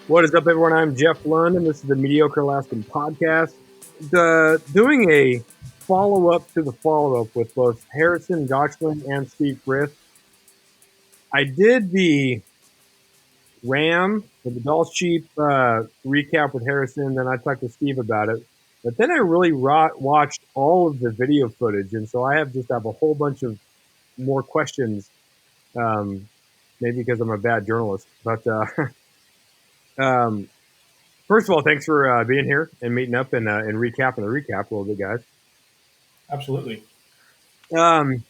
What is up, everyone? I'm Jeff Lund, and this is the Mediocre Alaskan Podcast. Doing a follow-up to the follow-up with both Harrison, Gottschling, and Steve Frith. I did the ram with the Dall sheep recap with Harrison, then I talked to Steve about it. But then I really watched all of the video footage, and so I have a whole bunch of more questions, maybe because I'm a bad journalist. But um, first of all, thanks for being here and meeting up and recapping the recap a little bit, guys. Absolutely. The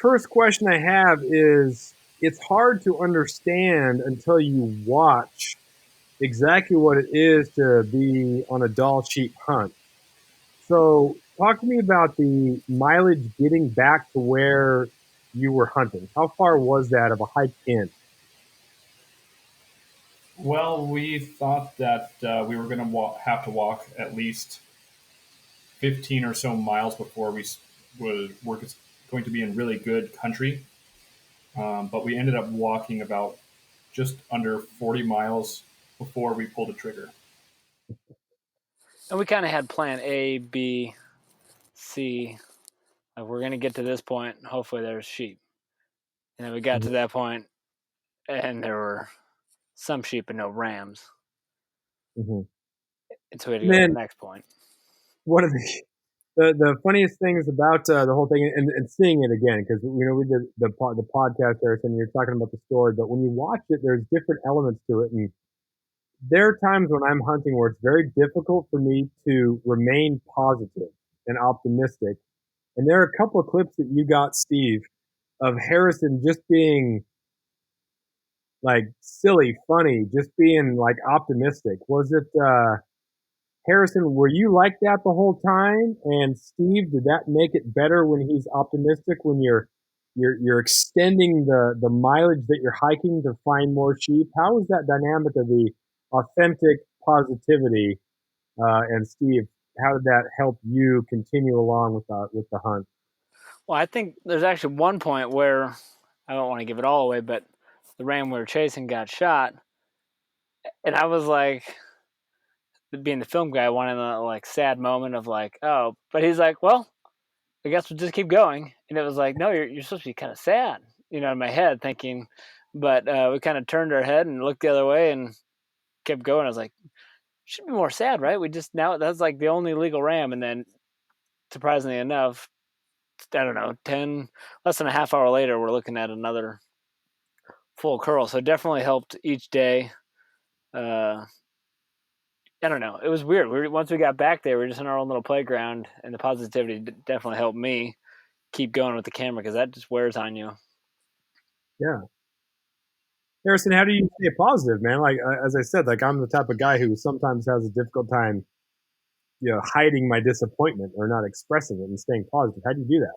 first question I have is, it's hard to understand until you watch exactly what it is to be on a Dall sheep hunt. So talk to me about the mileage getting back to where you were hunting. How far was that of a hike in? Well, we thought that we were going to have to walk at least 15 or so miles before were going to be in really good country. But we ended up walking about just under 40 miles before we pulled the trigger. And we kind of had plan A, B, C. Like, we're going to get to this point. Hopefully there's sheep. And then we got to that point, and there were some sheep and no rams. Mm-hmm. And so we had to go to the next point. One of the funniest things about the whole thing, and seeing it again, because we did the podcast, Harrison, you're talking about the story, but when you watch it, there's different elements to it, and there are times when I'm hunting where it's very difficult for me to remain positive and optimistic. And there are a couple of clips that you got, Steve, of Harrison just being like silly, funny, just being like optimistic. Was it Harrison, were you like that the whole time? And Steve, did that make it better when he's optimistic, when you're extending the mileage that you're hiking to find more sheep? How is that dynamic of the authentic positivity? And Steve, how did that help you continue along with the hunt? Well, I think there's actually one point where, I don't want to give it all away, but the ram we were chasing got shot. And I was like, being the film guy, wanting a like sad moment of like, oh, but he's like, well, I guess we'll just keep going. And it was like, no, you're supposed to be kind of sad, in my head thinking. But we kind of turned our head and looked the other way and kept going. I was like, should be more sad, right? That's like the only legal ram. And then surprisingly enough, I don't know, less than a half hour later, we're looking at another full curl. So it definitely helped each day. I don't know. It was weird. Once we got back there, we were just in our own little playground, and the positivity definitely helped me keep going with the camera because that just wears on you. Yeah. Harrison, how do you stay positive, man? Like, as I said, like I'm the type of guy who sometimes has a difficult time, hiding my disappointment or not expressing it and staying positive. How do you do that?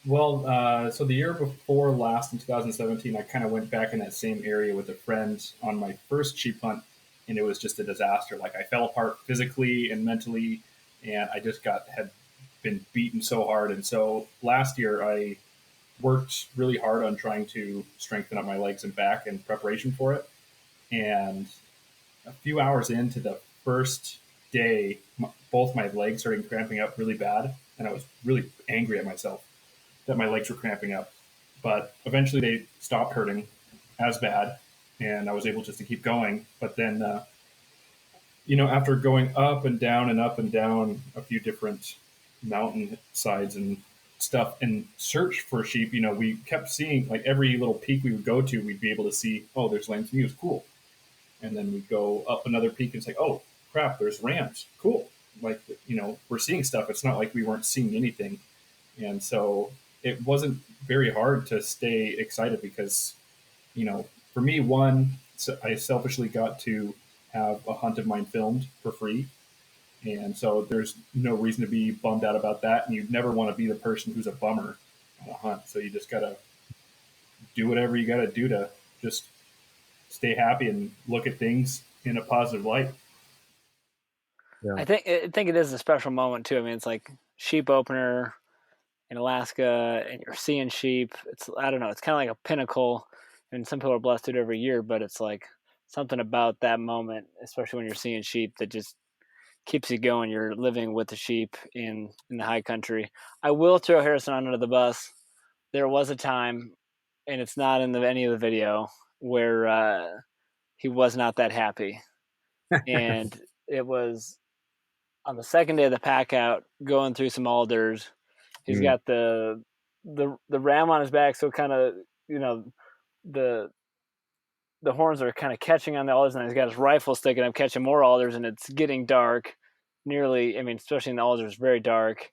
Well, so the year before last in 2017, I kind of went back in that same area with a friend on my first sheep hunt, and it was just a disaster. Like I fell apart physically and mentally, and I just had been beaten so hard. And so last year, I worked really hard on trying to strengthen up my legs and back in preparation for it. And a few hours into the first day, both my legs started cramping up really bad, and I was really angry at myself that my legs were cramping up. But eventually they stopped hurting as bad, and I was able just to keep going. But then, after going up and down and up and down a few different mountain sides and stuff and search for sheep, we kept seeing like every little peak we would go to, we'd be able to see, oh, there's lambs and ewes, cool. And then we'd go up another peak and say, oh, crap, there's rams, cool. Like, we're seeing stuff. It's not like we weren't seeing anything. And so it wasn't very hard to stay excited because, for me, I selfishly got to have a hunt of mine filmed for free. And so there's no reason to be bummed out about that. And you'd never want to be the person who's a bummer on a hunt. So you just got to do whatever you got to do to just stay happy and look at things in a positive light. Yeah. I think it is a special moment too. I mean, it's like sheep opener in Alaska, and you're seeing sheep. I don't know. It's kind of like a pinnacle. and some people are blessed to do it every year, but it's like something about that moment, especially when you're seeing sheep, that just keeps you going. You're living with the sheep in the high country. I will throw Harrison under the bus. There was a time, and it's not in any of the video, where he was not that happy, and it was on the second day of the pack out, going through some alders. He's got the ram on his back, so kind of, you know, the horns are kind of catching on the alders, and he's got his rifle sticking up, catching more alders, and it's getting dark. Nearly, I mean, especially in the alders, very dark,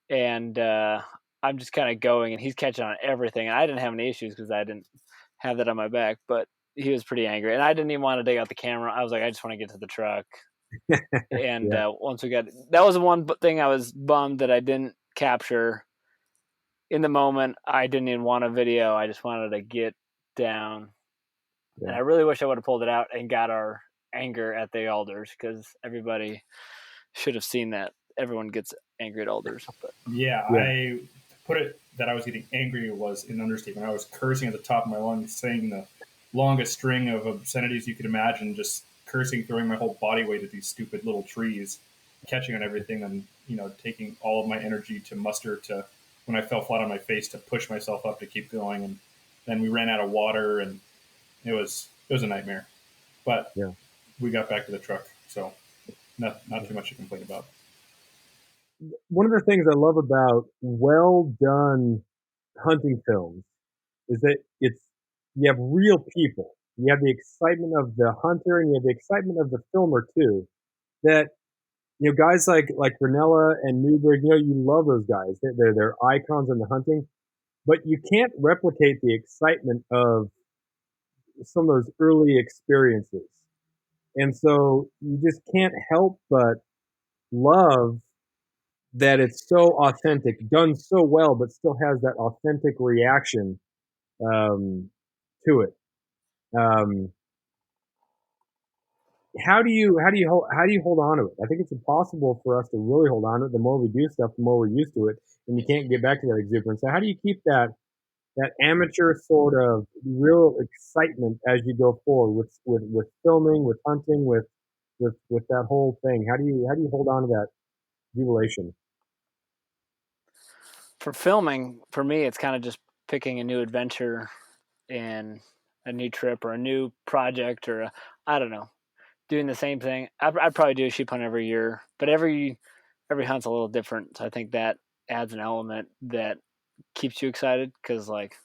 and I'm just kind of going, and he's catching on everything. And I didn't have any issues because I didn't have that on my back, but he was pretty angry, and I didn't even want to dig out the camera. I was like, I just want to get to the truck. And Yeah. once we got, that was the one thing I was bummed that I didn't capture in the moment. I didn't even want a video. I just wanted to get down. Yeah. And I really wish I would have pulled it out and got our anger at the alders, because everybody should have seen that. Everyone gets angry at alders. But Yeah, I put it that I was getting angry was an understatement. I was cursing at the top of my lungs, saying the longest string of obscenities you could imagine, just cursing, throwing my whole body weight at these stupid little trees, catching on everything, and taking all of my energy to muster to when I fell flat on my face to push myself up to keep going. And then we ran out of water, and it was a nightmare. But Yeah. we got back to the truck, so not too much to complain about. One of the things I love about well done hunting films is that you have real people. You have the excitement of the hunter, and you have the excitement of the filmer too. That guys like Ranella and Newberg, you love those guys. They're icons in the hunting, but you can't replicate the excitement of some of those early experiences. And so you just can't help but love that it's so authentic, done so well, but still has that authentic reaction to it. Um, how do you hold on to it? I think it's impossible for us to really hold on to it. The more we do stuff, the more we're used to it, and you can't get back to that exuberance. So how do you keep that amateur sort of real excitement as you go forward with filming, with hunting, with that whole thing? How do you hold on to that jubilation? for filming, for me, it's kind of just picking a new adventure and a new trip or a new project, or I don't know, doing the same thing. I'd probably do a sheep hunt every year, but every hunt's a little different. So I think that adds an element that keeps you excited, because like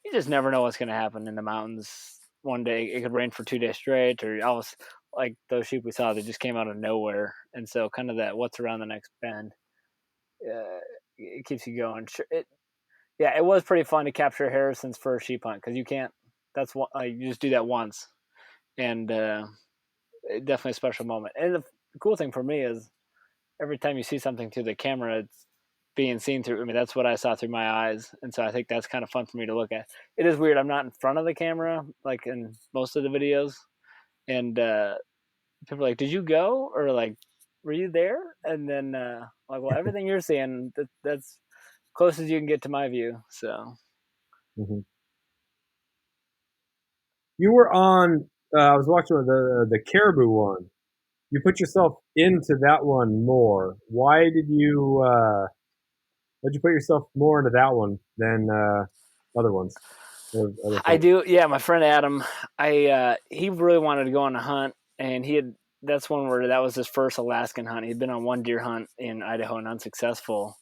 you just never know what's going to happen in the mountains. One day it could rain for 2 days straight, or almost like those sheep we saw that just came out of nowhere. And so kind of that what's around the next bend, it keeps you going. Yeah, it was pretty fun to capture Harrison's first sheep hunt, because you can't. That's what you just do that once, and definitely a special moment. And the cool thing for me is every time you see something through the camera, it's being seen through. I mean, that's what I saw through my eyes, and so I think that's kind of fun for me to look at. It is weird. I'm not in front of the camera like in most of the videos, and people are like, "Did you go?" or like, "Were you there?" And then like, well, everything you're seeing, that's close as you can get to my view. So Mm-hmm. You were on. I was watching the caribou one. You put yourself into that one more. Why'd you put yourself more into that one than other ones, other I films? do. Yeah, my friend Adam, he really wanted to go on a hunt, and he had. That's one where that was his first Alaskan hunt. He'd been on one deer hunt in Idaho and unsuccessful.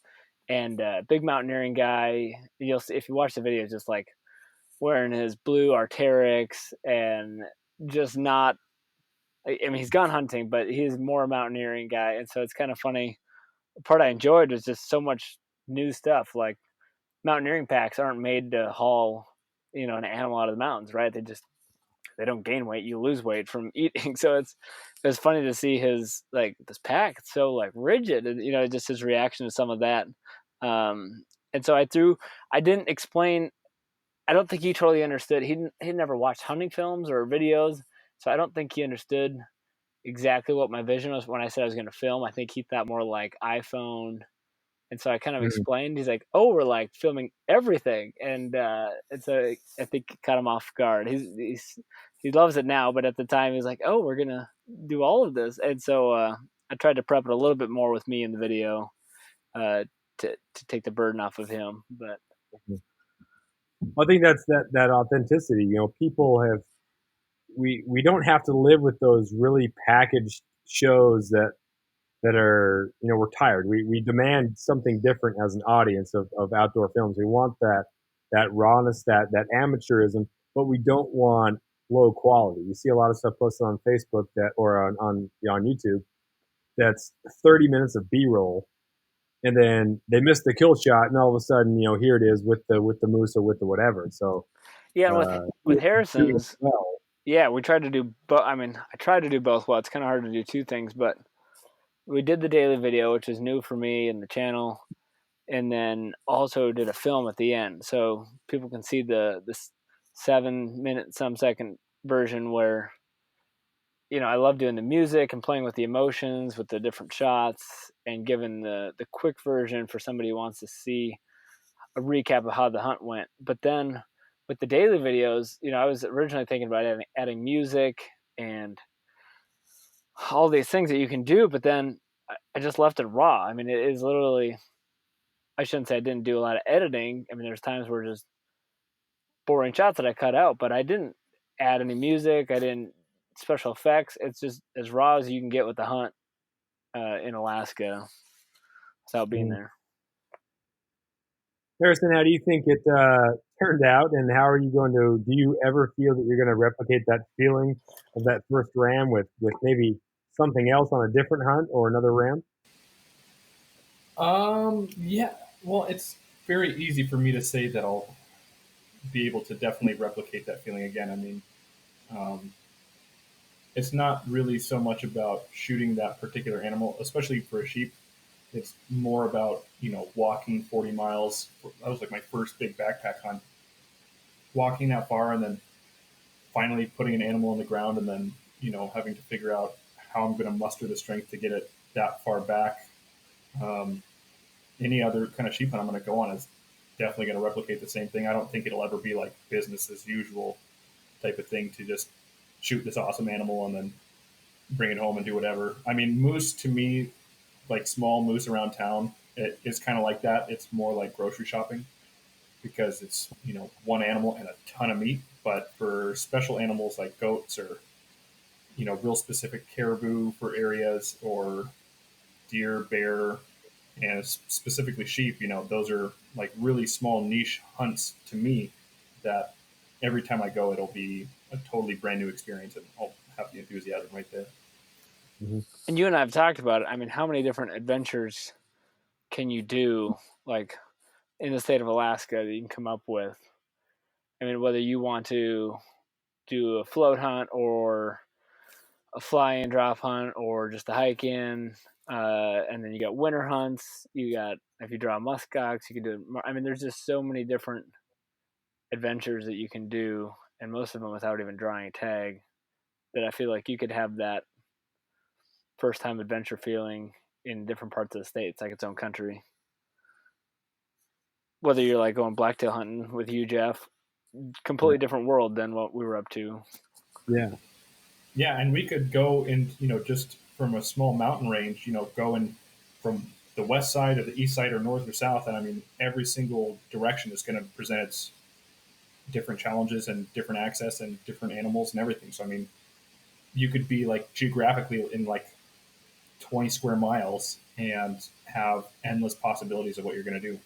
And big mountaineering guy. You'll see if you watch the video, just like wearing his blue Arc'teryx and just not. I mean, he's gone hunting, but he's more a mountaineering guy, and so it's kind of funny. The part I enjoyed was just so much new stuff. Like mountaineering packs aren't made to haul, an animal out of the mountains, right? They don't gain weight; you lose weight from eating. So it's funny to see his like this pack. It's so like rigid, and just his reaction to some of that. And so I didn't explain. I don't think he totally understood. He'd never watched hunting films or videos, so I don't think he understood exactly what my vision was when I said I was going to film. I think he thought more like iPhone And so I kind of Mm. explained. He's like, "Oh, we're like filming everything," and so I think it caught him off guard. He loves it now, but at the time he's like, "Oh, we're gonna do all of this," and so I tried to prep it a little bit more with me in the video uh, to take the burden off of him. But I think that's that authenticity. People have we don't have to live with those really packaged shows that are, we're tired. We demand something different as an audience of outdoor films. We want that rawness, that amateurism, but we don't want low quality. You see a lot of stuff posted on Facebook or on YouTube that's 30 minutes of B-roll, and then they miss the kill shot, and all of a sudden, here it is with the moose or with the whatever. So yeah, and with doing it Harrison's, well. yeah, we tried to do both. I mean, I tried to do both well. It's kind of hard to do two things, but we did the daily video, which is new for me and the channel, and then also did a film at the end, so people can see the 7 minute some second version where I love doing the music and playing with the emotions, with the different shots, and giving the quick version for somebody who wants to see a recap of how the hunt went. But then with the daily videos, I was originally thinking about adding music and all these things that you can do, but then I just left it raw. I mean, it is literally, I shouldn't say I didn't do a lot of editing. I mean, there's times where just boring shots that I cut out, but I didn't add any music. I didn't special effects. It's just as raw as you can get with the hunt in Alaska without being there. Harrison, how do you think it turned out, and how are you going to? Do you ever feel that you're going to replicate that feeling of that first ram with maybe something else on a different hunt or another ram? Yeah. Well, it's very easy for me to say that I'll be able to definitely replicate that feeling again. I mean, it's not really so much about shooting that particular animal, especially for a sheep. It's more about, walking 40 miles. That was like my first big backpack hunt. Walking that far and then finally putting an animal on the ground and then, having to figure out how I'm going to muster the strength to get it that far back. Any other kind of sheep hunt I'm going to go on is definitely going to replicate the same thing. I don't think it'll ever be like business as usual type of thing to just shoot this awesome animal and then bring it home and do whatever. I mean, moose to me, like small moose around town, it is kind of like that. It's more like grocery shopping because it's, one animal and a ton of meat. But for special animals like goats or, real specific caribou for areas or deer, bear, and specifically sheep, those are like really small niche hunts to me that every time I go, it'll be a totally brand new experience and I'll have the enthusiasm right there. Mm-hmm. And you and I have talked about it. I mean, how many different adventures can you do, like in the state of Alaska, that you can come up with? I mean, whether you want to do a float hunt or a fly-in drop hunt or just a hike in, and then you got winter hunts. You got, if you draw muskox, you can do it. I mean, there's just so many different adventures that you can do, and most of them without even drawing a tag, that I feel like you could have that first time adventure feeling in different parts of the state. It's like its own country. Whether you're like going blacktail hunting with you, Jeff, completely different world than what we were up to. Yeah. Yeah, and we could go in, just from a small mountain range, going from the west side or the east side or north or south. And I mean, every single direction is going to present its different challenges and different access and different animals and everything. So, I mean, you could be like geographically in like 20 square miles and have endless possibilities of what you're going to do.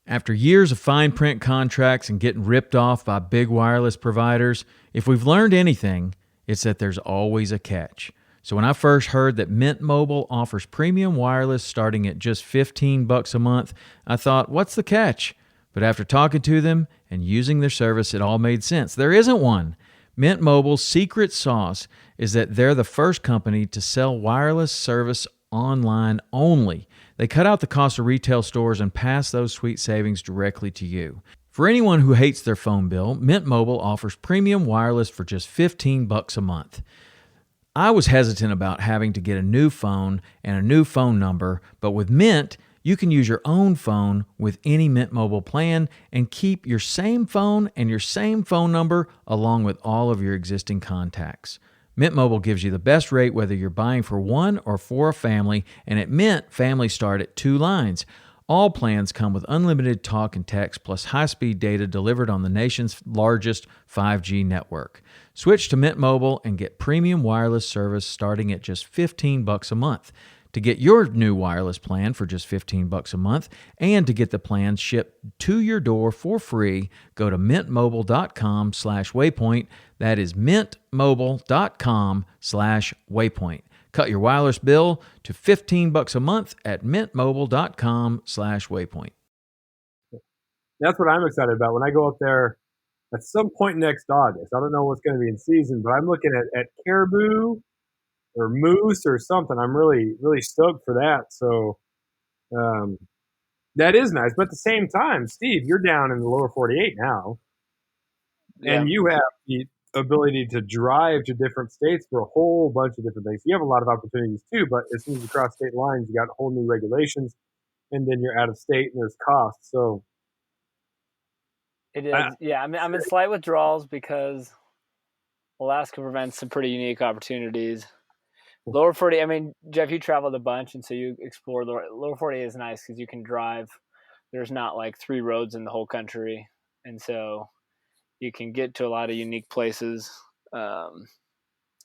After years of fine print contracts and getting ripped off by big wireless providers, if we've learned anything, it's that there's always a catch. So when I first heard that Mint Mobile offers premium wireless starting at just $15 a month, I thought, what's the catch? But after talking to them and using their service, it all made sense. There isn't one. Mint Mobile's secret sauce is that they're the first company to sell wireless service online only. They cut out the cost of retail stores and pass those sweet savings directly to you. For anyone who hates their phone bill, Mint Mobile offers premium wireless for just $15 a month. I was hesitant about having to get a new phone and a new phone number, but with Mint, you can use your own phone with any Mint Mobile plan and keep your same phone and your same phone number along with all of your existing contacts. Mint Mobile gives you the best rate whether you're buying for one or for a family, and at Mint, families start at 2 lines. All plans come with unlimited talk and text plus high-speed data delivered on the nation's largest 5G network. Switch to Mint Mobile and get premium wireless service starting at just $15 a month. To get your new wireless plan for just $15 a month and to get the plans shipped to your door for free, go to mintmobile.com/waypoint. That is mintmobile.com/waypoint. Cut your wireless bill to $15 a month at mintmobile.com/waypoint. That's what I'm excited about when I go up there at some point next August. I don't know what's going to be in season, but I'm looking at caribou or moose or something. I'm really, really stoked for that. So um, that is nice. But at the same time, Steve, you're down in the lower 48 now, Yeah. and you have the ability to drive to different states for a whole bunch of different things. You have a lot of opportunities too, but as soon as you cross state lines, you got whole new regulations, and then you're out of state and there's costs. So It I, is. Yeah, I'm in slight withdrawals because Alaska presents some pretty unique opportunities. Lower 40, I mean, Jeff, you traveled a bunch, and so you explore lower 40 is nice because you can drive. There's not like 3 roads in the whole country, and so you can get to a lot of unique places, a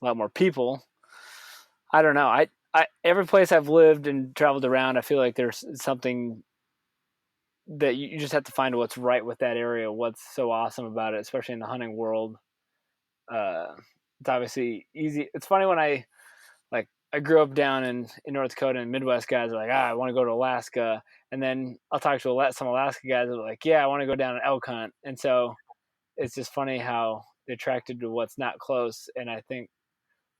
lot more people. I don't know. I every place I've lived and traveled around, I feel like there's something that you just have to find what's right with that area, what's so awesome about it, especially in the hunting world. It's obviously easy. It's funny when I grew up down in North Dakota, and Midwest guys are like, I want to go to Alaska. And then I'll talk to some Alaska guys that are like, yeah, I want to go down an elk hunt. And so it's just funny how they're attracted to what's not close. And I think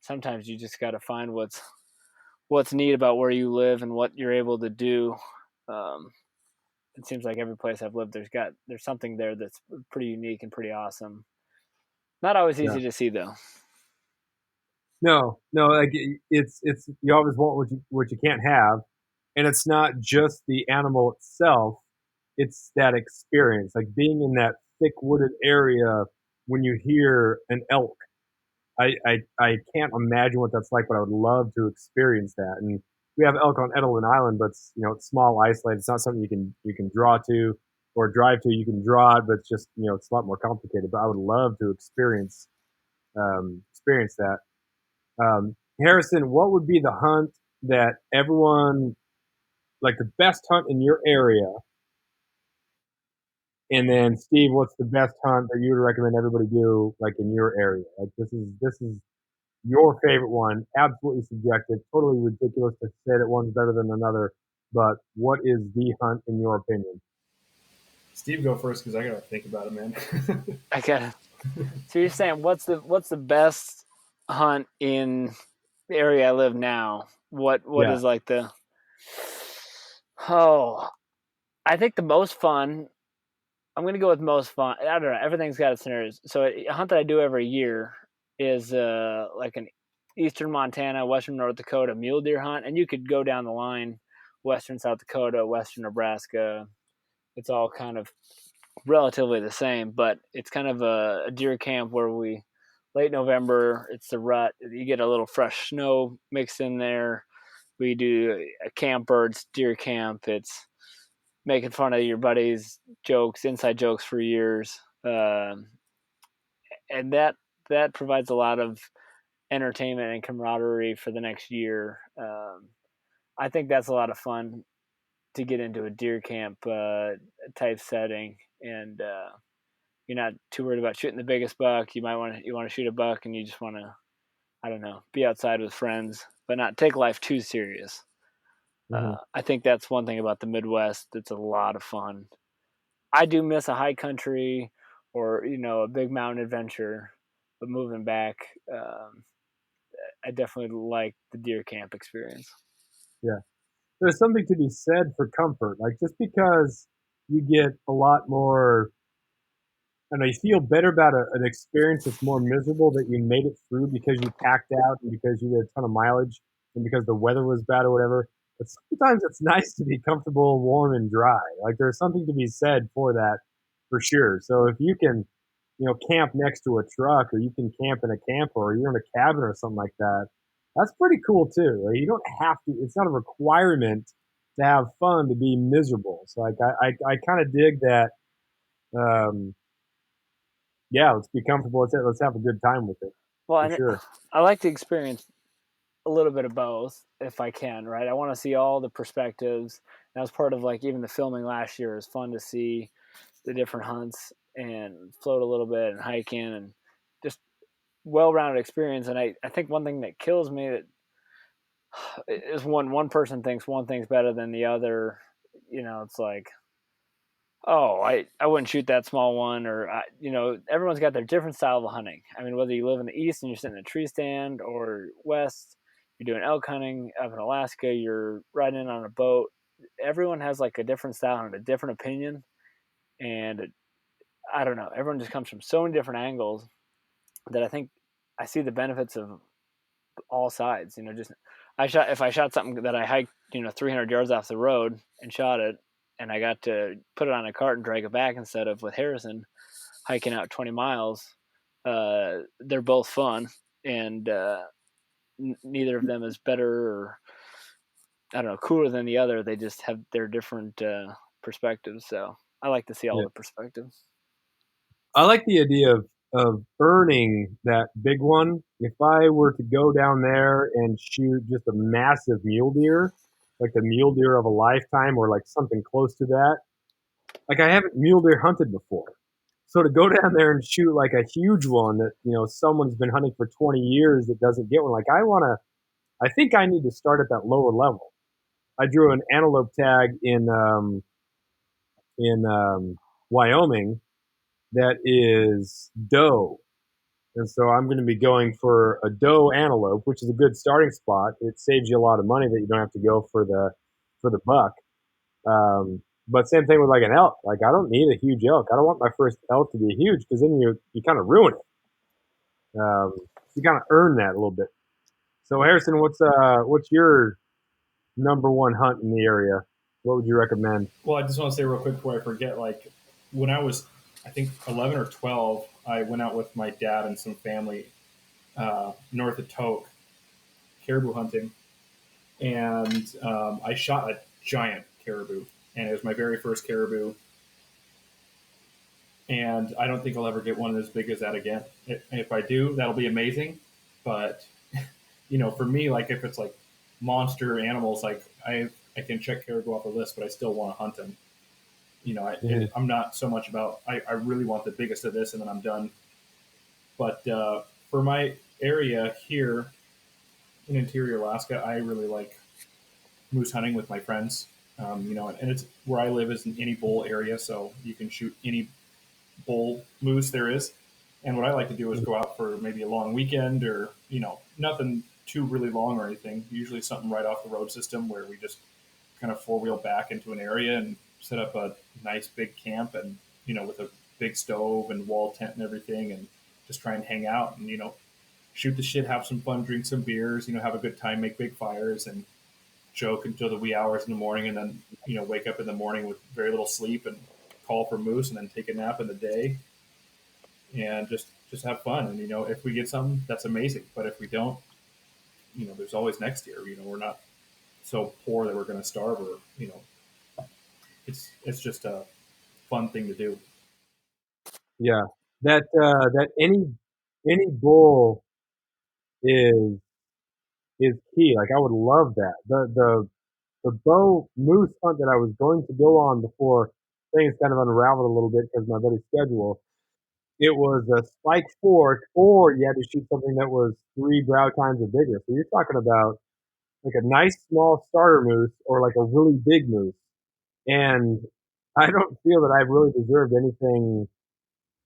sometimes you just got to find what's neat about where you live and what you're able to do. Um, it seems like every place I've lived, there's something there that's pretty unique and pretty awesome. Not always yeah. easy to see though. No, like it's you always want what you can't have, and it's not just the animal itself; it's that experience, like being in that thick wooded area when you hear an elk. I can't imagine what that's like, but I would love to experience that. And we have elk on Edelman Island, but it's small, isolated. It's not something you can draw to or drive to. You can draw it, but it's just it's a lot more complicated. But I would love to experience that. Harrison, what would be the hunt that everyone like the best hunt in your area? And then Steve, what's the best hunt that you would recommend everybody do like in your area? Like this is your favorite one, absolutely subjective, totally ridiculous to say that one's better than another. But what is the hunt in your opinion? Steve, go first because I gotta think about it, man. I gotta. So you're saying what's the best hunt in the area I live now? What Yeah, is like the oh I think the most fun. I'm gonna go with most fun. I don't know. Everything's got its scenarios. So a hunt that I do every year is like an eastern Montana, western North Dakota mule deer hunt, and you could go down the line, western South Dakota, western Nebraska. It's all kind of relatively the same, but it's kind of a deer camp where we late November. It's the rut. You get a little fresh snow mixed in there. We do a camper. It's deer camp. It's making fun of your buddies' jokes, inside jokes for years, and that provides a lot of entertainment and camaraderie for the next year. I think that's a lot of fun to get into a deer camp type setting, and you're not too worried about shooting the biggest buck. You want to shoot a buck, and you just want to, I don't know, be outside with friends, but not take life too serious. mm-hmm. I think that's one thing about the Midwest that's a lot of fun. I do miss a high country or a big mountain adventure, but moving back, I definitely like the deer camp experience. Yeah. There's something to be said for comfort, like just because you get a lot more I know you feel better about an experience that's more miserable that you made it through because you packed out and because you did a ton of mileage and because the weather was bad or whatever. But sometimes it's nice to be comfortable, warm, and dry. Like there's something to be said for that, for sure. So if you can, camp next to a truck, or you can camp in a camper, or you're in a cabin or something like that, that's pretty cool too. Like, you don't have to. It's not a requirement to have fun to be miserable. So like I kind of dig that. Um, yeah, let's be comfortable. Let's have a good time with it Well, for and sure. I like to experience a little bit of both if I can, right? I want to see all the perspectives. That was part of like even the filming last year. It was fun to see the different hunts and float a little bit and hiking and just well-rounded experience. And I think one thing that kills me that is one person thinks one thing's better than the other. It's like, oh, I wouldn't shoot that small one, or everyone's got their different style of hunting. I mean, whether you live in the east and you're sitting in a tree stand, or west, you're doing elk hunting up in Alaska, you're riding in on a boat. Everyone has like a different style and a different opinion, and I don't know. Everyone just comes from so many different angles that I think I see the benefits of all sides. Just if I shot something that I hiked 300 yards off the road and shot it, and I got to put it on a cart and drag it back instead of with Harrison hiking out 20 miles. They're both fun, and neither of them is better or I don't know cooler than the other. They just have their different perspectives. So I like to see all Yeah, the perspectives. I like the idea of earning that big one. If I were to go down there and shoot just a massive mule deer, like the mule deer of a lifetime, or like something close to that, like I haven't mule deer hunted before. So to go down there and shoot like a huge one that someone's been hunting for 20 years that doesn't get one, like I think I need to start at that lower level. I drew an antelope tag in Wyoming that is doe, and so I'm going to be going for a doe antelope, which is a good starting spot. It saves you a lot of money that you don't have to go for the buck. But same thing with like an elk. Like I don't need a huge elk. I don't want my first elk to be huge because then you kind of ruin it. You kind of earn that a little bit. So Harrison, what's your number one hunt in the area? What would you recommend? Well, I just want to say real quick before I forget, like when I was, I think 11 or 12, I went out with my dad and some family north of Toke, caribou hunting, and I shot a giant caribou, and it was my very first caribou, and I don't think I'll ever get one as big as that again. If I do, that'll be amazing, but for me, like if it's like monster animals, like I can check caribou off the list, but I still want to hunt them. Mm-hmm. I'm not so much about. I really want the biggest of this, and then I'm done. But for my area here in interior Alaska, I really like moose hunting with my friends. And it's where I live is in any bull area, so you can shoot any bull moose there is. And what I like to do is go out for maybe a long weekend, or nothing too really long or anything. Usually something right off the road system where we just kind of four-wheel back into an area and set up a nice big camp, and with a big stove and wall tent and everything, and just try and hang out and shoot the shit, have some fun, drink some beers, have a good time, make big fires, and joke until the wee hours in the morning, and then wake up in the morning with very little sleep and call for moose, and then take a nap in the day, and just have fun. And if we get something, that's amazing. But if we don't, there's always next year. We're not so poor that we're going to starve, or it's just a fun thing to do. Yeah, that any bull is is key. Like I would love that. The bow moose hunt that I was going to go on before things kind of unraveled a little bit because of my buddy's schedule. It was a spike fork, or you had to shoot something that was 3 brow tines or bigger. So you're talking about like a nice small starter moose or like a really big moose. And I don't feel that I've really deserved anything,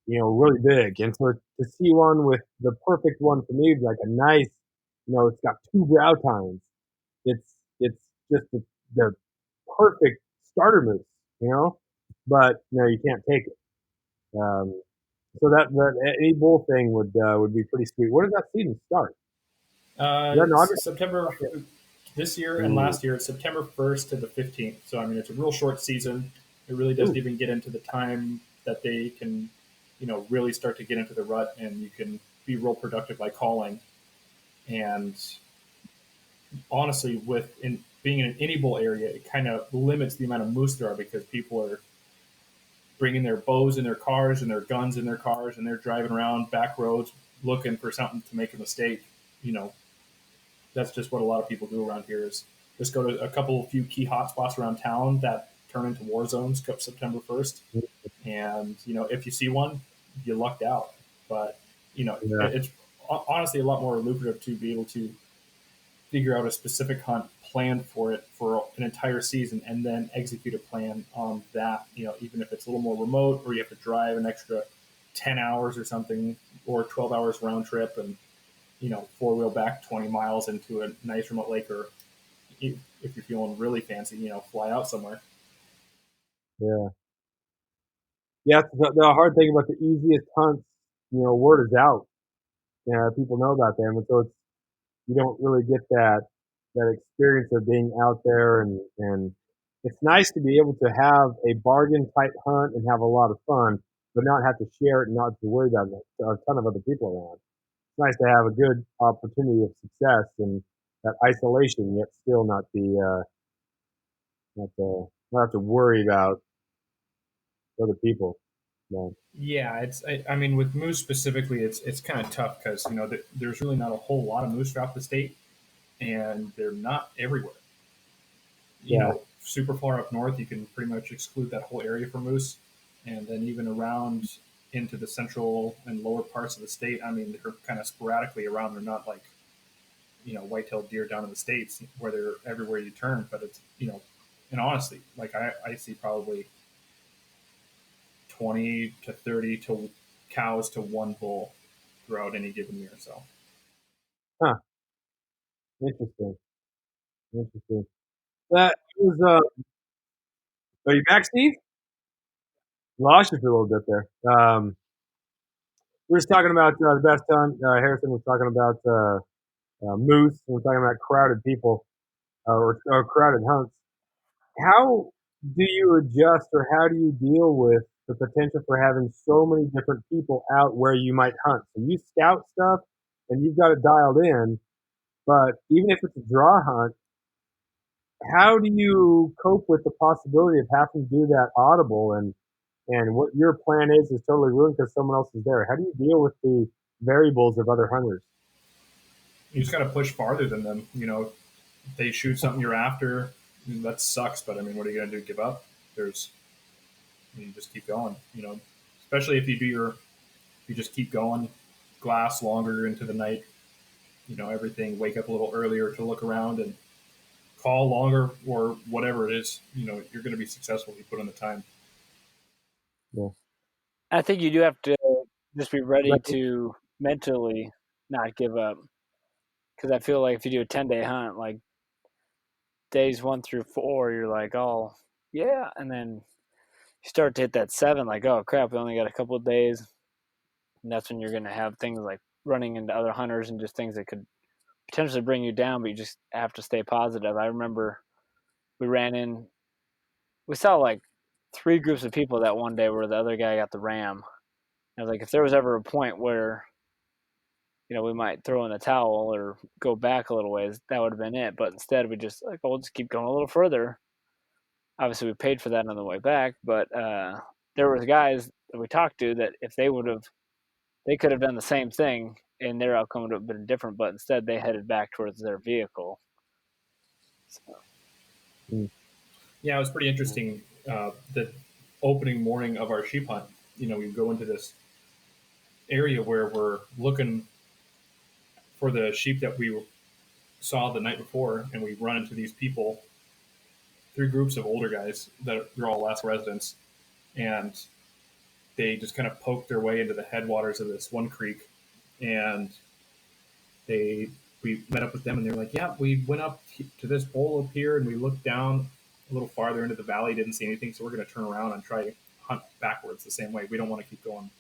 really big. And so to see one with the perfect one for me, like a nice, it's got 2 brow tines. It's just the perfect starter moose, But you can't take it. So that any bull thing would be pretty sweet. Where does that season start? Is that in August? September this year and Ooh. last year, it's September 1st to the 15th. So, I mean, it's a real short season. It really doesn't Ooh. even get into the time that they can, really start to get into the rut and you can be real productive by calling. And honestly, being in an any bowl area, it kind of limits the amount of moose there are because people are bringing their bows in their cars and their guns in their cars and they're driving around back roads looking for something to make a mistake. You know, that's just what a lot of people do around here is just go to a few key hotspots around town that turn into war zones come September 1st. And, if you see one, you lucked out. But, Yeah. it's honestly a lot more lucrative to be able to figure out a specific hunt, plan for it for an entire season, and then execute a plan on that. Even if it's a little more remote, or you have to drive an extra 10 hours or something, or 12 hours round trip, and four-wheel back 20 miles into a nice remote lake, or if you're feeling really fancy, fly out somewhere. Yeah. Yeah. The hard thing about the easiest hunts, word is out. Yeah, people know about them, and so you don't really get that experience of being out there, and it's nice to be able to have a bargain type hunt and have a lot of fun, but not have to share it and not have to worry about a ton of other people around. It's nice to have a good opportunity of success and that isolation, yet still not have to worry about other people. No. Yeah, I mean, with moose specifically, it's kind of tough because there's really not a whole lot of moose throughout the state, and they're not everywhere. Yeah. Super far up north, you can pretty much exclude that whole area for moose, and then even around into the central and lower parts of the state, I mean, they're kind of sporadically around. They're not like white-tailed deer down in the states where they're everywhere you turn, but it's and honestly, like I see probably 20 to 30 to cows to one bull throughout any given year. So Huh. Interesting. Interesting. That was. Are you back, Steve? Lost you for a little bit there. We were just talking about the best hunt. Harrison was talking about moose. We're talking about crowded people or crowded hunts. How do you adjust, or how do you deal with the potential for having so many different people out where you might hunt? So you scout stuff, and you've got it dialed in. But even if it's a draw hunt, how do you cope with the possibility of having to do that audible and what your plan is totally ruined because someone else is there? How do you deal with the variables of other hunters? you just got to push farther than them. If they shoot something you're after, that sucks. But I mean, what are you going to do? Give up? You just keep going. Especially if you just keep going, glass longer into the night. Everything. Wake up a little earlier to look around and call longer or whatever it is. You're going to be successful if you put in the time. Yeah. I think you do have to just be ready to mentally not give up. Because I feel like if you do a 10-day hunt, like days 1 through 4, you're like, oh, yeah. And then you start to hit that 7, like, oh, crap, we only got a couple of days. And that's when you're going to have things like running into other hunters and just things that could potentially bring you down, but you just have to stay positive. I remember we saw like 3 groups of people that one day where the other guy got the ram. I was like, if there was ever a point where we might throw in the towel or go back a little ways, that would have been it. But instead, we just like, we'll just keep going a little further. Obviously, we paid for that on the way back, but there was guys that we talked to that if they could have done the same thing, and their outcome would have been different. But instead, they headed back towards their vehicle. So. Yeah, it was pretty interesting. The opening morning of our sheep hunt, we go into this area where we're looking for the sheep that we saw the night before, and we run into these people, 3 groups of older guys that they're all last residents, and they just kind of poked their way into the headwaters of this one creek, and we met up with them, and they're like, "Yeah, we went up to this bowl up here, and we looked down a little farther into the valley, didn't see anything, so we're going to turn around and try to hunt backwards the same way. We don't want to keep going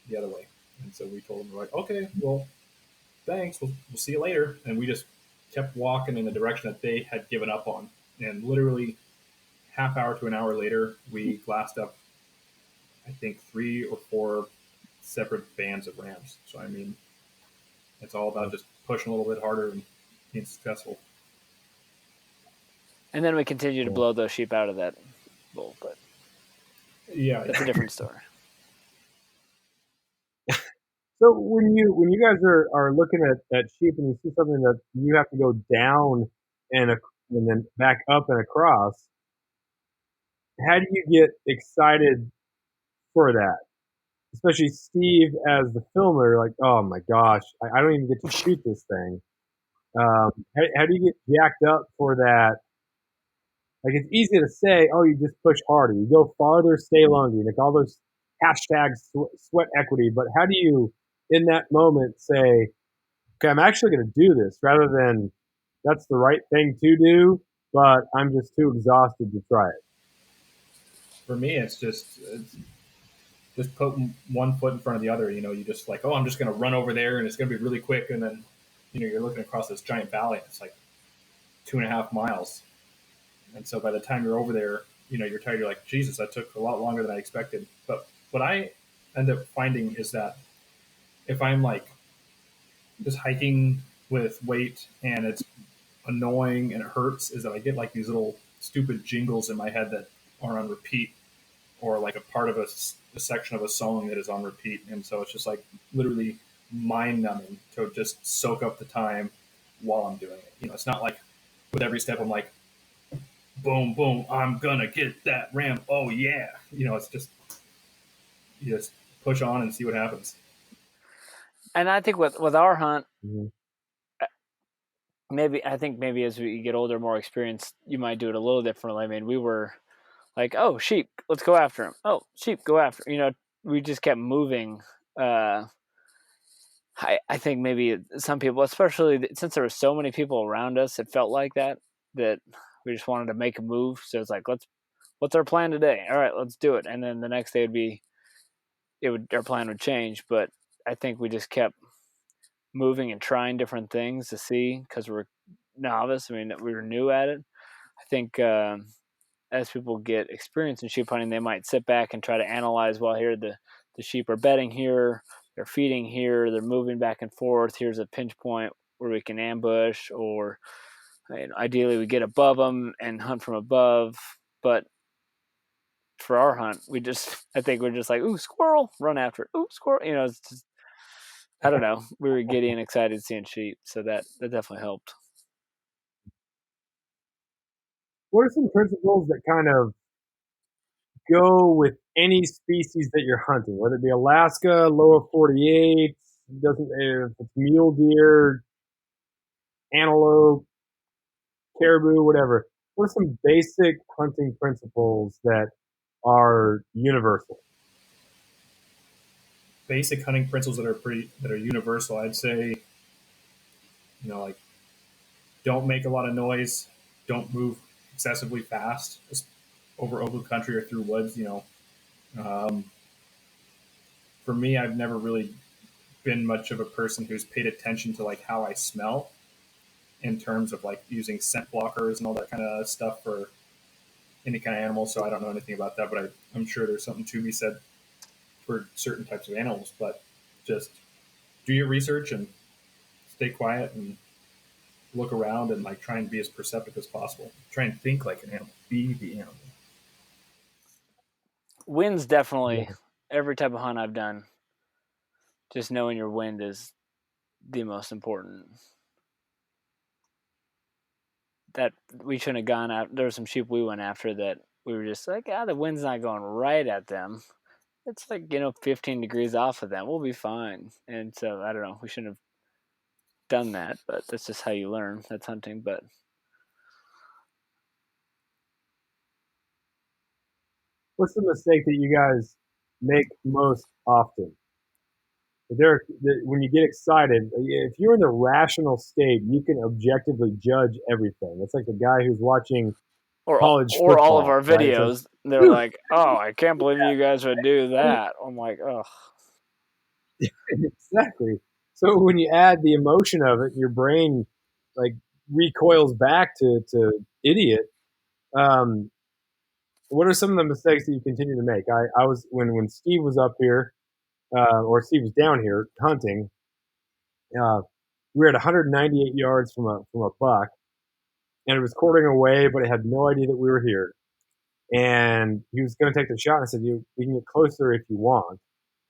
the other way. And so we told them, we're like, okay, well, thanks. We'll see you later. And we just kept walking in the direction that they had given up on. And literally half hour to an hour later, we glassed up, I think, 3 or 4 separate bands of rams. So, I mean, it's all about just pushing a little bit harder and being successful. And then we continue to blow those sheep out of that bowl, but yeah, that's a different story. So when you guys are looking at sheep and you see something that you have to go down and then back up and across, how do you get excited for that? Especially Steve as the filmer, like, oh my gosh, I don't even get to shoot this thing. How do you get jacked up for that? Like, it's easy to say, oh, you just push harder, you go farther, stay longer, like all those hashtags sweat equity. But how do you, in that moment, say, okay, I'm actually going to do this, rather than that's the right thing to do, but I'm just too exhausted to try it? For me, it's just put one foot in front of the other. You know, you just like, oh, I'm just going to run over there and it's going to be really quick. And then, you're looking across this giant valley. And it's like 2.5 miles. And so by the time you're over there, you're tired. You're like, Jesus, that took a lot longer than I expected. But what I end up finding is that if I'm like just hiking with weight and it's annoying and it hurts, is that I get like these little stupid jingles in my head that are on repeat, or like a part of a section of a song that is on repeat. And so it's just like literally mind numbing to just soak up the time while I'm doing it. It's not like with every step I'm like, boom, boom, I'm gonna get that ram. Oh yeah. It's just, you just push on and see what happens. And I think with our hunt, Mm-hmm. maybe as we get older, more experienced, you might do it a little differently. I mean, we were like, oh, sheep, let's go after him. Oh, sheep, go after. We just kept moving. I think maybe some people, especially since there were so many people around us, it felt like that we just wanted to make a move. So it's like, what's our plan today? All right, let's do it. And then the next day our plan would change. But I think we just kept moving and trying different things to see, because we're novice. I mean, we were new at it. I think as people get experience in sheep hunting, they might sit back and try to analyze, well, here the sheep are bedding here, they're feeding here, they're moving back and forth. Here's a pinch point where we can ambush, or ideally we get above them and hunt from above. But for our hunt, I think we're just like, ooh, squirrel, run after it. Ooh, squirrel. It's just, I don't know. We were giddy and excited seeing sheep, so that definitely helped. What are some principles that kind of go with any species that you're hunting, whether it be Alaska, lower 48, doesn't if it's mule deer, antelope, caribou, whatever? What are some basic hunting principles that are universal? Basic hunting principles that are universal, I'd say, like, don't make a lot of noise, don't move excessively fast over open country or through woods. Um, for me, I've never really been much of a person who's paid attention to like how I smell in terms of like using scent blockers and all that kind of stuff for any kind of animal. So I don't know anything about that, but I'm sure there's something to be said for certain types of animals. But just do your research and stay quiet and look around and like try and be as perceptive as possible. Try and think like an animal. Be the animal. Wind's definitely, Yeah. every type of hunt I've done, just knowing your wind is the most important. That we shouldn't have gone out. There were some sheep we went after that we were just like, the wind's not going right at them. It's like, 15 degrees off of them. We'll be fine. And so, I don't know. We shouldn't have done that, but that's just how you learn. That's hunting. But What's the mistake that you guys make most often? When you get excited, if you're in the rational state, you can objectively judge everything. It's like the guy who's watching college or all of football, our right? It's like, videos, they're like, oh, I can't believe you guys would do that. I'm like, oh. Exactly. So when you add the emotion of it, your brain like recoils back to idiot. Um, what are some of the mistakes that you continue to make? I was when Steve was up here, or Steve was down here hunting. Uh, we were at 198 yards from a buck, and it was quartering away, but it had no idea that we were here. And he was going to take the shot. And I said, "You can get closer if you want."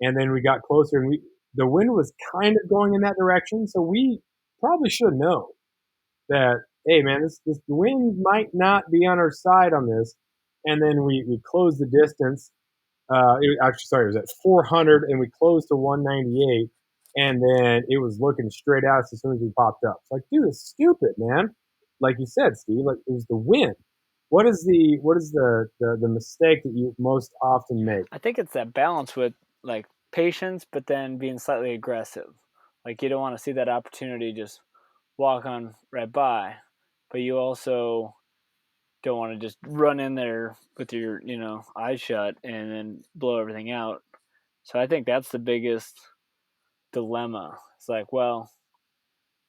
And then we got closer, and the wind was kind of going in that direction, so we probably should have known that, hey man, this wind might not be on our side on this. And then we closed the distance. It was at 400, and we closed to 198, and then it was looking straight at us as soon as we popped up. It's like, dude, it's stupid, man. Like you said, Steve, like it was the wind. What is the mistake that you most often make? I think it's that balance with like patience, but then being slightly aggressive. Like you don't want to see that opportunity just walk on right by, but you also don't want to just run in there with your eyes shut and then blow everything out. So I think that's the biggest dilemma. It's like, well,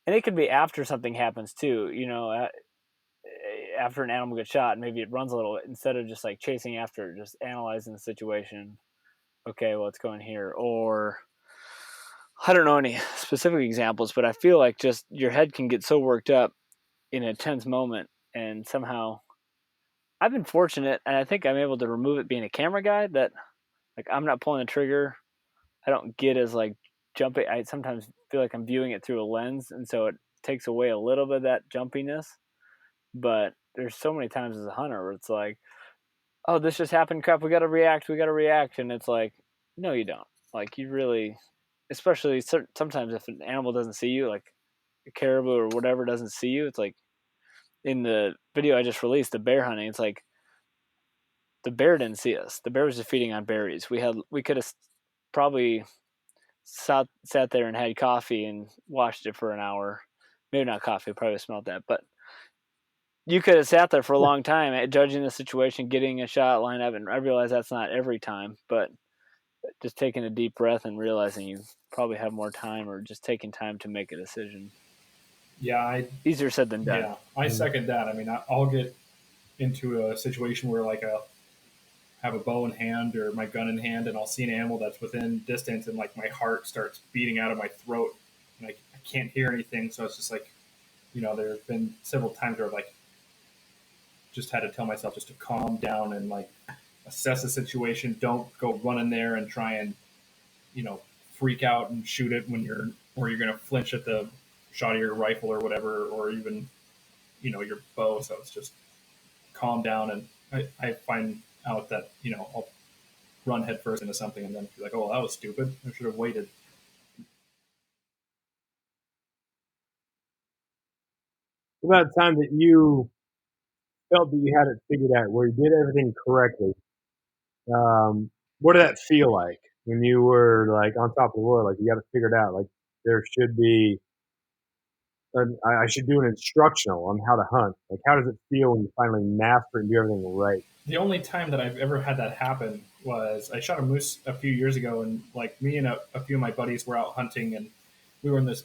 and it could be after something happens too. After an animal gets shot, maybe it runs a little bit instead of just like chasing after, just analyzing the situation. Okay, well, it's going here, or I don't know any specific examples, but I feel like just your head can get so worked up in a tense moment, and somehow I've been fortunate, and I think I'm able to remove it being a camera guy, that like I'm not pulling the trigger. I don't get as like jumpy. I sometimes feel like I'm viewing it through a lens, and so it takes away a little bit of that jumpiness. But there's so many times as a hunter where it's like, oh, this just happened. Crap, we got to react. We got to react. And it's like, no, you don't. Like, you really, especially sometimes if an animal doesn't see you, like a caribou or whatever doesn't see you, it's like in the video I just released, the bear hunting, it's like the bear didn't see us. The bear was just feeding on berries. We could have probably sat there and had coffee and watched it for an hour. Maybe not coffee, probably smelled that, but you could have sat there for a long time judging the situation, getting a shot lined up, and I realize that's not every time, but just taking a deep breath and realizing you probably have more time, or just taking time to make a decision. Yeah, Easier said than done. Yeah, I second that. I mean, I'll get into a situation where like I'll have a bow in hand or my gun in hand, and I'll see an animal that's within distance, and like my heart starts beating out of my throat, and I can't hear anything. So it's just like, there have been several times where I've like just had to tell myself just to calm down and like assess the situation. Don't go run in there and try and freak out and shoot it or you're going to flinch at the shot of your rifle or whatever, or even your bow. So it's just calm down, and I find out that I'll run headfirst into something and then be like, oh, that was stupid. I should have waited. About the time that you felt that you had it figured out, where you did everything correctly, what did that feel like when you were like on top of the world? Like you got it figured out. Like there should be, I should do an instructional on how to hunt. Like how does it feel when you finally master it and do everything right? The only time that I've ever had that happen was I shot a moose a few years ago, and like me and a few of my buddies were out hunting, and we were in this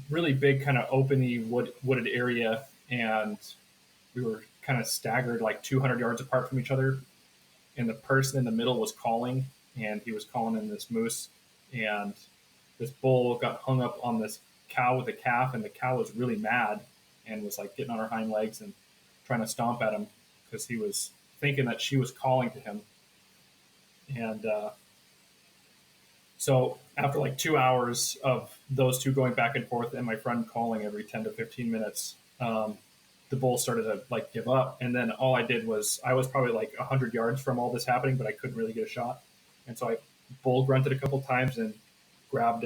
really big kind of openy wooded area, and we were kind of staggered like 200 yards apart from each other, and the person in the middle was calling, and he was calling in this moose, and this bull got hung up on this cow with a calf, and the cow was really mad and was like getting on her hind legs and trying to stomp at him because he was thinking that she was calling to him. And so after like 2 hours of those two going back and forth and my friend calling every 10 to 15 minutes, the bull started to like give up. And then all I did was I was probably like 100 yards from all this happening, but I couldn't really get a shot. And so I bull grunted a couple times and grabbed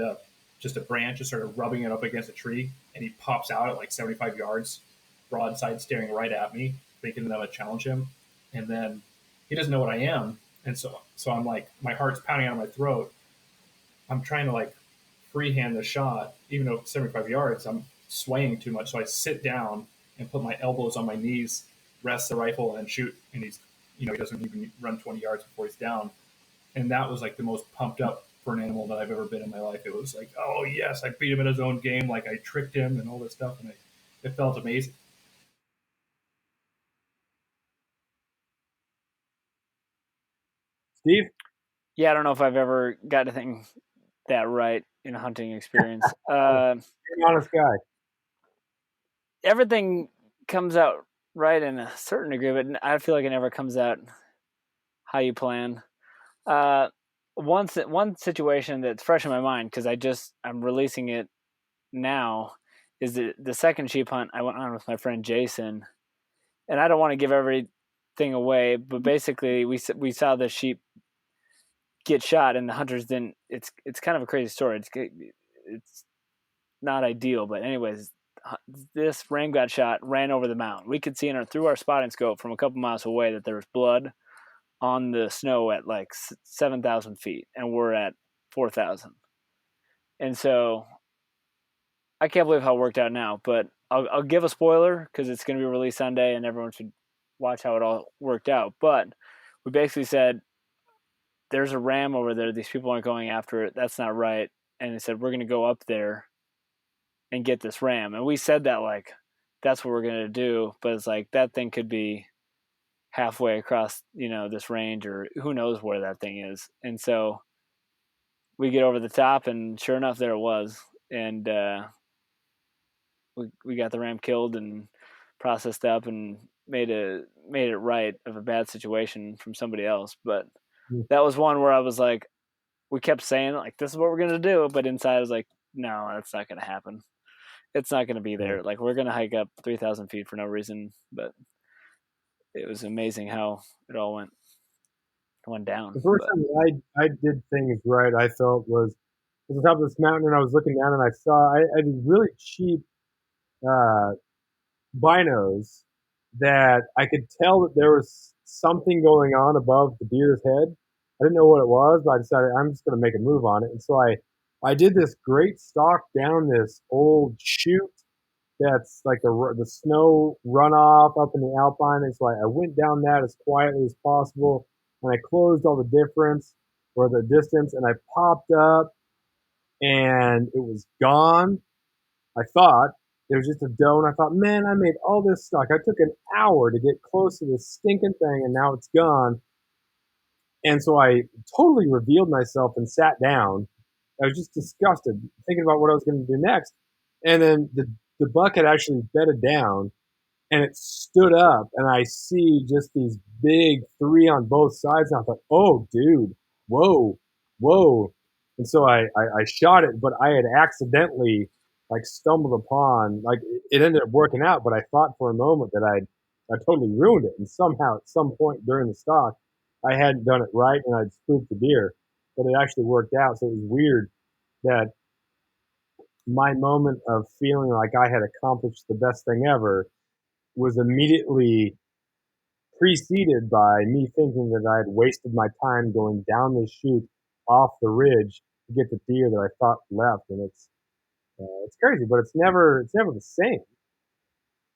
just a branch and started rubbing it up against a tree. And he pops out at like 75 yards, broadside, staring right at me, thinking that I would challenge him. And then he doesn't know what I am. And so I'm like, my heart's pounding out of my throat. I'm trying to like freehand the shot, even though it's 75 yards, I'm swaying too much. So I sit down and put my elbows on my knees, rest the rifle, and shoot. And he doesn't even run 20 yards before he's down. And that was like the most pumped up for an animal that I've ever been in my life. It was like, oh yes, I beat him at his own game, like I tricked him and all this stuff, and it felt amazing. Steve? Yeah, I don't know if I've ever got anything that right in a hunting experience. You're an honest guy. Everything comes out right in a certain degree, but I feel like it never comes out how you plan. One situation that's fresh in my mind because I'm releasing it now is the second sheep hunt I went on with my friend Jason, and I don't want to give everything away, but basically we saw the sheep get shot and the hunters didn't. It's kind of a crazy story. It's not ideal, but anyways, this ram got shot, ran over the mountain. We could see through our spotting scope from a couple miles away that there was blood on the snow at like 7,000 feet, and we're at 4,000. And so I can't believe how it worked out now, but I'll give a spoiler because it's going to be released Sunday and everyone should watch how it all worked out. But we basically said, there's a ram over there. These people aren't going after it. That's not right. And they said, we're going to go up there and get this ram. And we said that like, that's what we're going to do. But it's like, that thing could be halfway across, this range, or who knows where that thing is. And so we get over the top, and sure enough, there it was. And we got the ram killed and processed up and made it right of a bad situation from somebody else. But that was one where I was like, we kept saying like, this is what we're going to do. But inside I was like, no, that's not going to happen. It's not going to be there. Like, we're going to hike up 3,000 feet for no reason. But it was amazing how it all went down. The first time I did things right, I felt was at the top of this mountain, and I was looking down, and I saw I did really cheap binos that I could tell that there was something going on above the deer's head. I didn't know what it was, but I decided I'm just going to make a move on it. And so I did this great stalk down this old chute that's like the snow runoff up in the alpine. And so I went down that as quietly as possible, and I closed all the difference or the distance, and I popped up, and it was gone. I thought it was just a doe, and I thought, man, I made all this stock. I took an hour to get close to this stinking thing, and now it's gone. And so I totally revealed myself and sat down. I was just disgusted, thinking about what I was going to do next. And then the buck had actually bedded down, and it stood up, and I see just these big three on both sides. And I thought, oh, dude, whoa, whoa. And so I shot it, but I had accidentally like stumbled upon, like it ended up working out, but I thought for a moment that I totally ruined it. And somehow at some point during the stalk, I hadn't done it right and I'd spooked the deer, but it actually worked out. So it was weird that my moment of feeling like I had accomplished the best thing ever was immediately preceded by me thinking that I had wasted my time going down this chute off the ridge to get the deer that I thought left. And it's crazy, but it's never the same,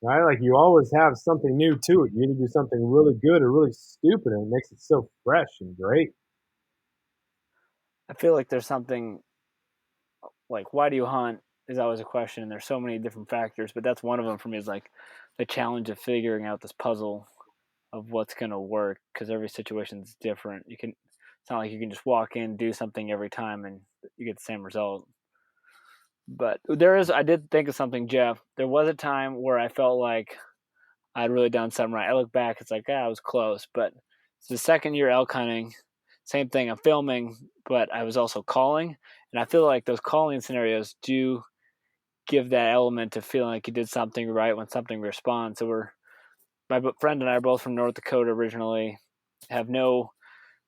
right? Like you always have something new to it. You either do something really good or really stupid, and it makes it so fresh and great. I feel like there's something like, why do you hunt is always a question, and there's so many different factors, but that's one of them for me, is like the challenge of figuring out this puzzle of what's going to work, because every situation is different. It's not like you can just walk in, do something every time, and you get the same result. But I did think of something, Jeff. There was a time where I felt like I'd really done something right. I look back, it's like, I was close. But it's the second year elk hunting, same thing. I'm filming, but I was also calling. And I feel like those calling scenarios do give that element of feeling like you did something right when something responds. So my friend and I are both from North Dakota originally,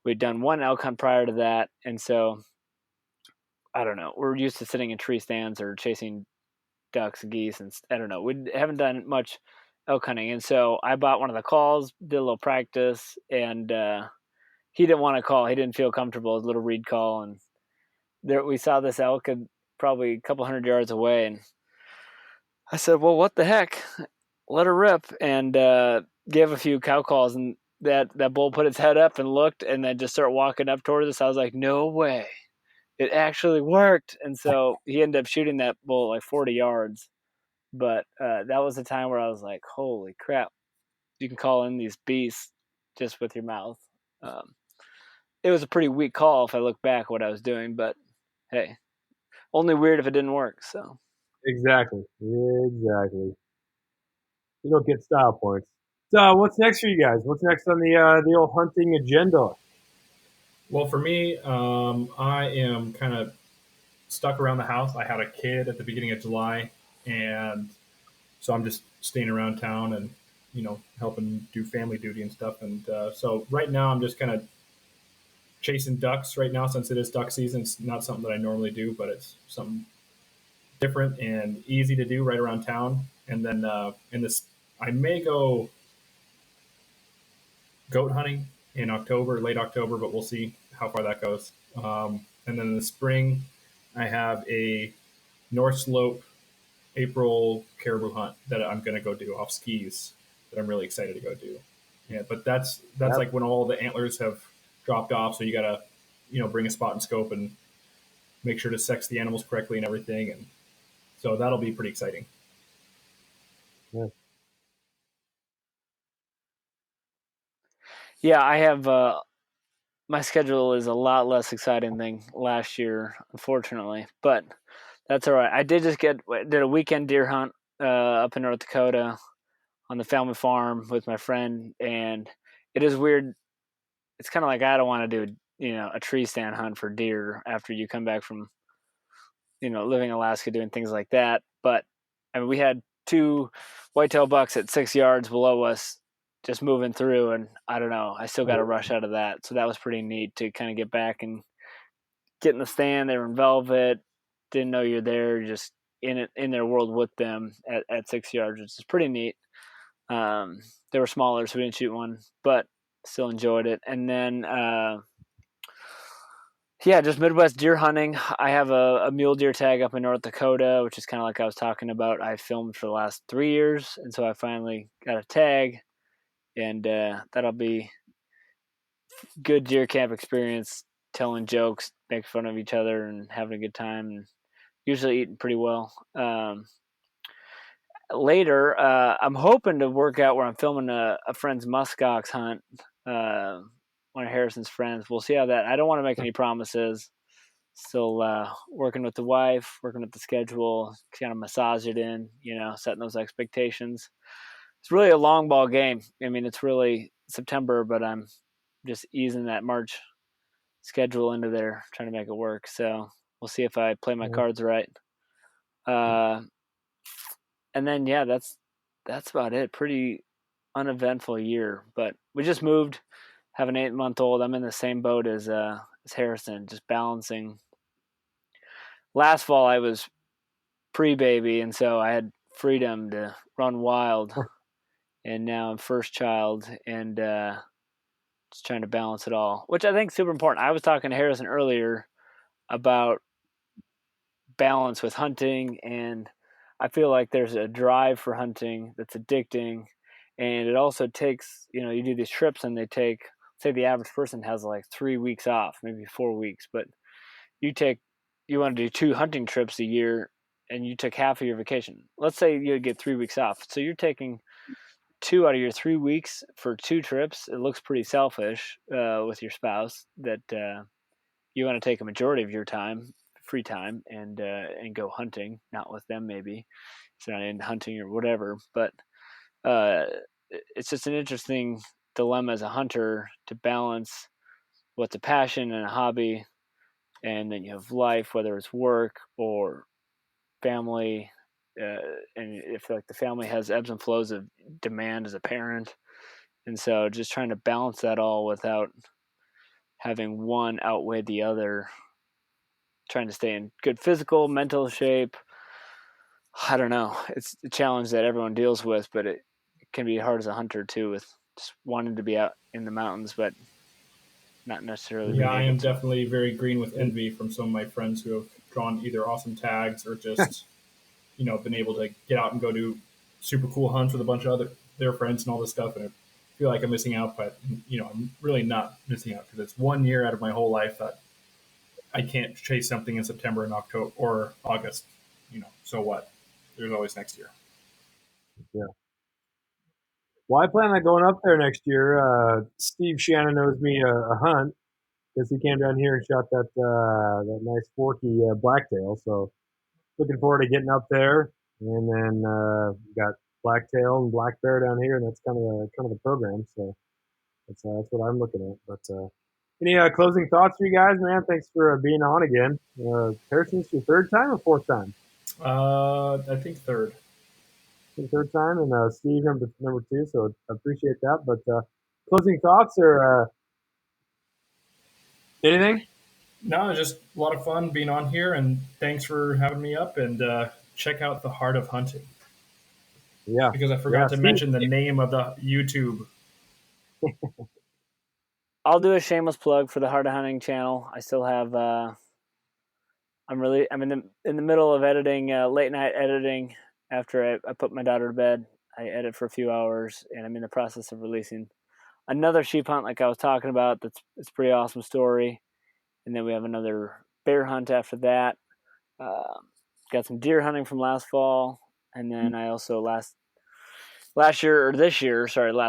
we'd done one elk hunt prior to that. And so, I don't know, we're used to sitting in tree stands or chasing ducks and geese, and I don't know, we haven't done much elk hunting. And so I bought one of the calls, did a little practice, and he didn't want to call. He didn't feel comfortable. It was a little reed call, and we saw this elk probably a couple hundred yards away, and I said, well, what the heck? Let her rip, and gave a few cow calls, and that bull put its head up and looked, and then just started walking up towards us. I was like, no way. it actually worked. And so he ended up shooting that bull like 40 yards. But that was the time where I was like, holy crap, you can call in these beasts just with your mouth. It was a pretty weak call if I look back what I was doing, but hey, only weird if it didn't work. So Exactly. Exactly. You don't get style points. So, what's next for you guys? What's next on the old hunting agenda? Well, for me, I am kind of stuck around the house. I had a kid at the beginning of July, and so I'm just staying around town and helping do family duty and stuff. And so right now I'm just kind of chasing ducks right now since it is duck season. It's not something that I normally do, but it's something different and easy to do right around town. And then in this, I may go goat hunting in October, late October, but we'll see how far that goes. And then in the spring, I have a North Slope April caribou hunt that I'm going to go do off skis that I'm really excited to go do. Yeah, but that's Yep. like when all the antlers have dropped off, so you got to bring a spot and scope and make sure to sex the animals correctly and everything, and so that'll be pretty exciting. Yeah. yeah, I have my schedule is a lot less exciting than last year, unfortunately, but that's all right. I did did a weekend deer hunt up in North Dakota on the family farm with my friend, and it is weird. It's kind of like I don't want to do a tree stand hunt for deer after you come back from living in Alaska doing things like that. But I mean, we had two whitetail bucks at 6 yards below us just moving through, and I don't know, I still got a rush out of that. So that was pretty neat to kind of get back and get in the stand. They were in velvet, didn't know you're there, just in their world with them at 6 yards, which is pretty neat. They were smaller, so we didn't shoot one, but still enjoyed it. And then yeah, just Midwest deer hunting. I have a mule deer tag up in North Dakota, which is kind of like I was talking about. I filmed for the last 3 years, and so I finally got a tag, and that'll be good deer camp experience, telling jokes, making fun of each other, and having a good time, and usually eating pretty well. Later, I'm hoping to work out where I'm filming a friend's muskox hunt, one of Harrison's friends. We'll see how that. I don't want to make any promises. Still working with the wife, working with the schedule, kind of massage it in, setting those expectations. It's really a long ball game. I mean, it's really September, but I'm just easing that March schedule into there, trying to make it work. So we'll see if I play my cards right. And then yeah, that's about it. Pretty uneventful year, but we just moved. Have an 8-month-old. I'm in the same boat as Harrison, just balancing. Last fall I was pre-baby, and so I had freedom to run wild. And now I'm first child, and just trying to balance it all, which I think is super important. I was talking to Harrison earlier about balance with hunting, and I feel like there's a drive for hunting that's addicting, and it also takes, you do these trips and they take, say the average person has like 3 weeks off, maybe 4 weeks, but you want to do 2 hunting trips a year and you took half of your vacation. Let's say you get 3 weeks off. So you're taking 2 out of your 3 weeks for 2 trips. It looks pretty selfish with your spouse that you want to take a majority of your time, free time, and go hunting, not with them maybe. If they're not in hunting or whatever. But it's just an interesting dilemma as a hunter to balance what's a passion and a hobby, and then you have life, whether it's work or family, and if like the family has ebbs and flows of demand as a parent, and so just trying to balance that all without having one outweigh the other, trying to stay in good physical, mental shape. I don't know. It's a challenge that everyone deals with, but it can be hard as a hunter too, with just wanting to be out in the mountains, but not necessarily being Yeah, I able am to. definitely very green with envy from some of my friends who have drawn either awesome tags or just been able to get out and go do super cool hunts with a bunch of their friends and all this stuff. And I feel like I'm missing out, but I'm really not missing out because it's 1 year out of my whole life that I can't chase something in September and October or August, so what? There's always next year. Yeah. Well, I plan on going up there next year. Steve Shannon knows me a hunt because he came down here and shot that nice forky blacktail. So looking forward to getting up there, and then got blacktail and black bear down here, and that's kind of the program. So that's what I'm looking at. But any closing thoughts for you guys, man? Thanks for being on again. Harrison, it's your third time or fourth time? I think third. Third time, and Steve number two. So I appreciate that. But closing thoughts or anything? No, just a lot of fun being on here, and thanks for having me up. And check out The Heart of Hunting. Yeah, because I forgot to mention the name of the YouTube. I'll do a shameless plug for the Heart of Hunting channel. I still have. I'm in the middle of editing, late night editing. After I put my daughter to bed, I edit for a few hours, and I'm in the process of releasing another sheep hunt, like I was talking about. It's a pretty awesome story, and then we have another bear hunt after that. Got some deer hunting from last fall, and then I also last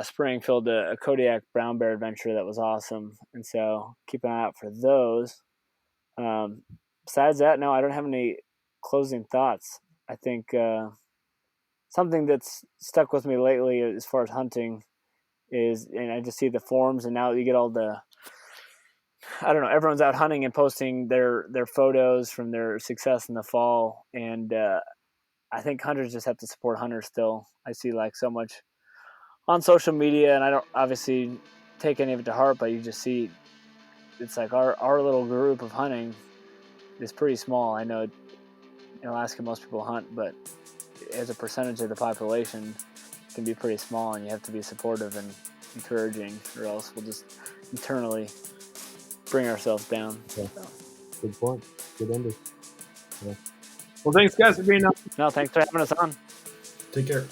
spring filmed a Kodiak brown bear adventure that was awesome, and so keep an eye out for those. Besides that, no, I don't have any closing thoughts. I think something that's stuck with me lately as far as hunting is, and I just see the forums, and now you get all the, I don't know, everyone's out hunting and posting their photos from their success in the fall, and I think hunters just have to support hunters still. I see like so much on social media, and I don't obviously take any of it to heart, but you just see it's like our little group of hunting is pretty small. I know in Alaska most people hunt, but as a percentage of the population it can be pretty small, and you have to be supportive and encouraging, or else we'll just internally bring ourselves down. Yeah. Good point. Good ending. Yeah. Well, thanks guys for being on. No, thanks for having us on. Take care.